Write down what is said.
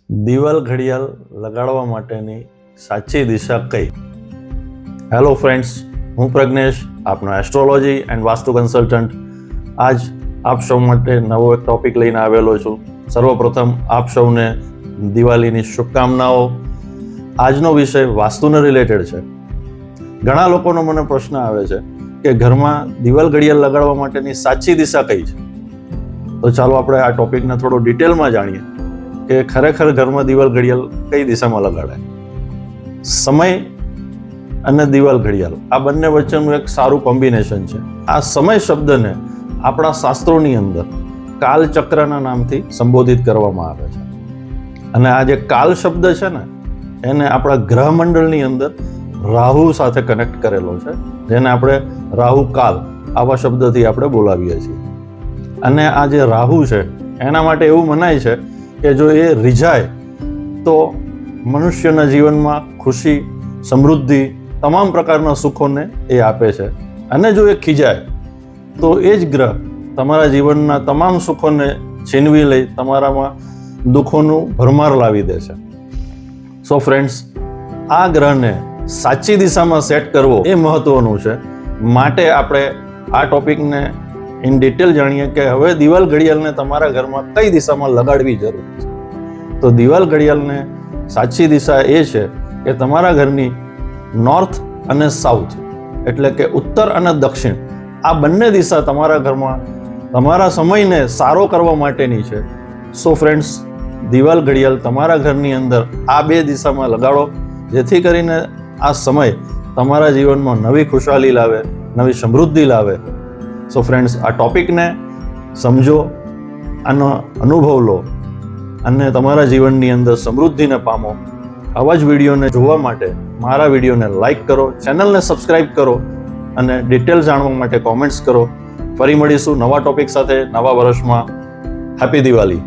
દિવાલ ઘડિયાળ લગાડવા માટેની સાચી દિશા કઈ? હેલો ફ્રેન્ડ્સ, હું પ્રજ્ઞેશ, આપનો એસ્ટ્રોલોજી એન્ડ વાસ્તુ કન્સલ્ટન્ટ. આજ આપ સૌ માટે નવો એક ટોપિક લઈને આવેલો છું. સર્વપ્રથમ આપ સૌને દિવાળીની શુભકામનાઓ. આજનો વિષય વાસ્તુને રિલેટેડ છે. ઘણા લોકોનો મને પ્રશ્ન આવે છે કે ઘરમાં દિવાલ ઘડિયાળ લગાડવા માટેની સાચી દિશા કઈ છે. તો ચાલો આપણે આ ટોપિકને થોડો ડિટેલમાં જાણીએ કે ખરેખર ઘરમાં દિવાલ ઘડિયાળ કઈ દિશામાં લગાડાય. સમય અને દિવાલ ઘડિયાળ આ બંને વચ્ચેનું એક સારું કોમ્બિનેશન છે. આ સમય શબ્દને આપણા શાસ્ત્રોની અંદર કાલચક્રના નામથી સંબોધિત કરવામાં આવે છે. અને આ જે કાલ શબ્દ છે ને, એને આપણા ગ્રહમંડળની અંદર રાહુ સાથે કનેક્ટ કરેલો છે, જેને આપણે રાહુ કાલ આવા શબ્દથી આપણે બોલાવીએ છીએ. અને આ જે રાહુ છે એના માટે એવું મનાય છે કે જો એ રીઝાય તો મનુષ્યના જીવનમાં ખુશી, સમૃદ્ધિ, તમામ પ્રકારના સુખોને એ આપે છે. અને જો એ ખીજાય તો એ જ ગ્રહ તમારા જીવનના તમામ સુખોને છીનવી લઈ તમારામાં દુઃખોનું ભરમાર લાવી દે છે. સો ફ્રેન્ડ્સ, આ ગ્રહને સાચી દિશામાં સેટ કરવો એ મહત્વનું છે. માટે આપણે આ ટોપિકને ઇન ડિટેલ જાણીએ કે હવે દિવાલ ઘડિયાળને તમારા ઘરમાં કઈ દિશામાં લગાડવી જરૂરી છે. તો દિવાલ ઘડિયાળને સાચી દિશા એ છે કે તમારા ઘરની નોર્થ અને સાઉથ, એટલે કે ઉત્તર અને દક્ષિણ, આ બંને દિશા તમારા ઘરમાં તમારા સમયને સારો કરવા માટેની છે. સો ફ્રેન્ડ્સ, દિવાલ ઘડિયાળ તમારા ઘરની અંદર આ બે દિશામાં લગાડો, જેથી કરીને આ સમય તમારા જીવનમાં નવી ખુશાલી લાવે, નવી સમૃદ્ધિ લાવે. સો ફ્રેન્ડ્સ, આ ટોપિકને સમજો, આનો અનુભવ લો અને તમારા જીવનની અંદર સમૃદ્ધિને પામો. આવા જ વિડીયોને જોવા માટે મારા વિડીયોને લાઈક કરો, ચેનલને સબસ્ક્રાઈબ કરો અને ડિટેલ જાણવા માટે કોમેન્ટ્સ કરો. ફરી મળીશું નવા ટોપિક સાથે નવા વર્ષમાં. હેપી દિવાળી.